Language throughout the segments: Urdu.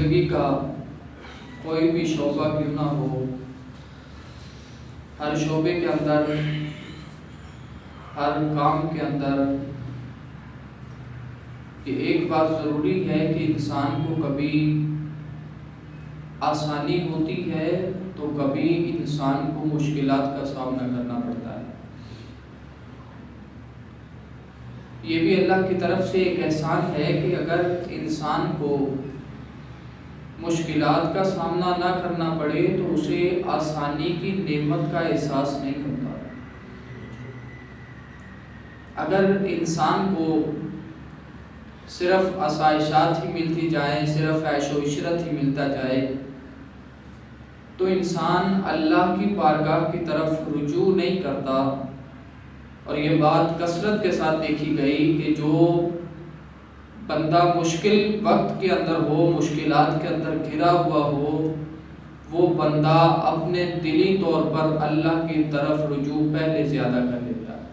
زندگی کا کوئی بھی شعبہ کیوں نہ ہو، ہر شعبے کے اندر، ہر کام کے اندر یہ ایک بات ضروری ہے کہ انسان کو کبھی آسانی ہوتی ہے تو کبھی انسان کو مشکلات کا سامنا کرنا پڑتا ہے۔ یہ بھی اللہ کی طرف سے ایک احسان ہے کہ اگر انسان کو مشکلات کا سامنا نہ کرنا پڑے تو اسے آسانی کی نعمت کا احساس نہیں ہوتا۔ اگر انسان کو صرف آسائشات ہی ملتی جائیں، صرف عیش و عشرت ہی ملتا جائے تو انسان اللہ کی بارگاہ کی طرف رجوع نہیں کرتا۔ اور یہ بات کثرت کے ساتھ دیکھی گئی کہ جو بندہ مشکل وقت کے اندر ہو، مشکلات کے اندر گھرا ہوا ہو، وہ بندہ اپنے دلی طور پر اللہ کی طرف رجوع پہلے زیادہ کر لیتا ہے۔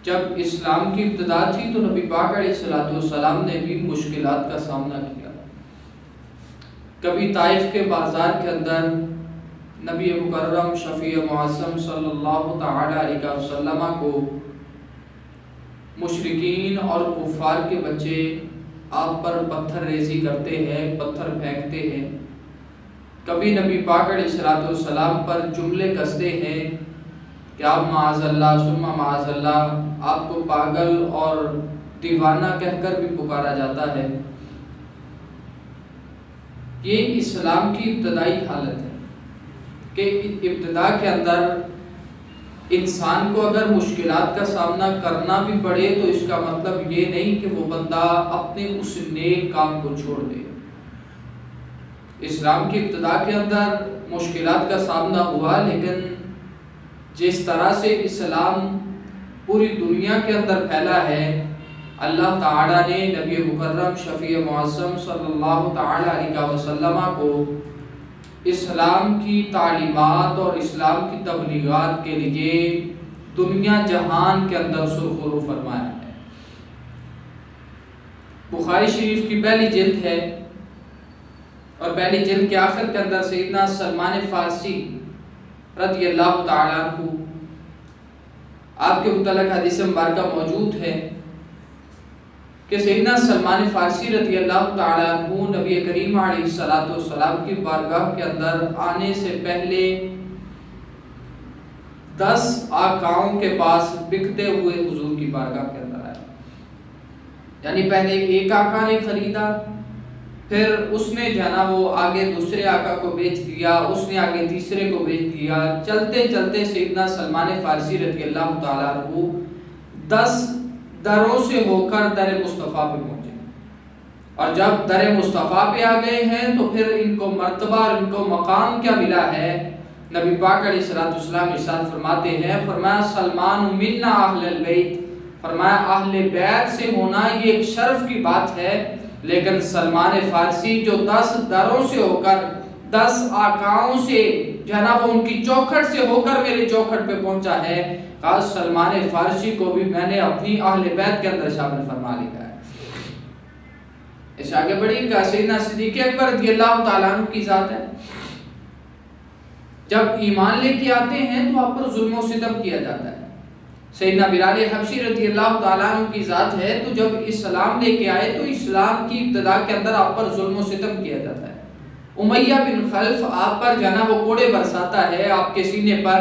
جب اسلام کی ابتدا تھی تو نبی پاک علیہ السلام نے بھی مشکلات کا سامنا کیا۔ کبھی طائف کے بازار کے اندر نبی مکرم شفیع معظم صلی اللہ تعالی علیہ وسلم کو مشرکین اور کفار کے بچے آپ پر پتھر ریزی کرتے ہیں، پتھر پھینکتے ہیں۔ کبھی نبی پاک علیہ السلام پر جملے کستے ہیں کہ آپ معاذ اللہ ثم معاذ اللہ، آپ کو پاگل اور دیوانہ کہہ کر بھی پکارا جاتا ہے۔ یہ اسلام کی ابتدائی حالت ہے کہ ابتدا کے اندر انسان کو اگر مشکلات کا سامنا کرنا بھی پڑے تو اس کا مطلب یہ نہیں کہ وہ بندہ اپنے اس نیک کام کو چھوڑ دے۔ اسلام کی ابتدا کے اندر مشکلات کا سامنا ہوا، لیکن جس طرح سے اسلام پوری دنیا کے اندر پھیلا ہے، اللہ تعالیٰ نے نبی مکرم شفیع معظم صلی اللہ تعالی علیہ وسلم کو اسلام کی تعلیمات اور اسلام کی تبلیغات کے لیے دنیا جہان کے اندر سرخرو فرمایا ہے۔ بخاری شریف کی پہلی جلد ہے اور پہلی جلد کے آخر کے اندر سیدنا سلمان فارسی رضی اللہ تعالیٰ عنہ آپ کے متعلق حدیث مبارکہ موجود ہے کہ سیدنا سلمان فارسی رضی اللہ تعالیٰ عنہ نبی کریم علیہ السلام کی بارگاہ کے اندر آنے سے پہلے 10 آقاؤں کے پاس بکتے ہوئے حضور کی بارگاہ کے اندر آیا۔ یعنی پہلے ایک آقا نے خریدا، پھر اس نے وہ آگے دوسرے آقا کو بیچ دیا، اس نے آگے تیسرے کو بیچ دیا۔ چلتے چلتے سیدنا سلمان فارسی رضی اللہ تعالیٰ عنہ 10 دروں سے ہو کر در مصطفیٰ پہ پہنچے، اور جب در مصطفیٰ پہ آ گئے ہیں تو پھر ان کو مرتبہ اور ان کو مقام کیا ملا ہے؟ نبی پاک علیہ السلام ارشاد فرماتے ہیں، فرمایا سلمان منا اہل البیت، فرمایا اہل بیت سے ہونا یہ ایک شرف کی بات ہے، لیکن سلمان فارسی جو 10 دروں سے ہو کر 10 آقاؤں سے وہ ان کی چوکھٹ سے ہو کر میرے چوکھٹ پہ پہنچا ہے، خاص سلمان فارسی کو بھی میں نے اپنی اہل بیت کے اندر شامل فرما لیا ہے۔ اس آگے بڑھی کہ سیدنا صدیق اکبر رضی اللہ تعالیٰ عنہ کی ذات ہے، جب ایمان لے کے آتے ہیں تو آپ پر ظلم و ستم کیا جاتا ہے۔ سیدنا بلال حبشی رضی اللہ تعالیٰ عنہ کی ذات ہے، تو جب اسلام لے کے آئے تو اسلام کی ابتدا کے اندر آپ پر ظلم و ستم کیا جاتا ہے۔ امیہ بن خلف آپ پر وہ کوڑے برساتا ہے، آپ کے سینے پر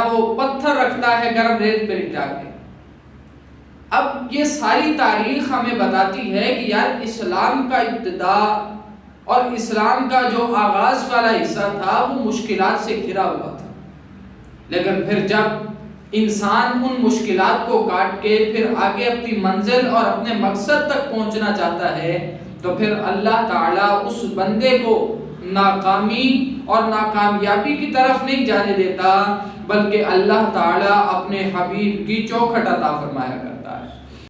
وہ پتھر رکھتا ہے گرم ریت پہ لٹا کے۔ اب یہ ساری تاریخ ہمیں بتاتی ہے کہ یار اسلام کا ابتدا اور اسلام کا جو آغاز والا حصہ تھا وہ مشکلات سے گھرا ہوا تھا، لیکن پھر جب انسان ان مشکلات کو کاٹ کے پھر آگے اپنی منزل اور اپنے مقصد تک پہنچنا چاہتا ہے تو پھر اللہ تعالیٰ اس بندے کو ناکامی اور ناکامیابی کی طرف نہیں جانے دیتا، بلکہ اللہ تعالیٰ اپنے حبیب کی چوکھٹ عطا فرمایا کرتا ہے۔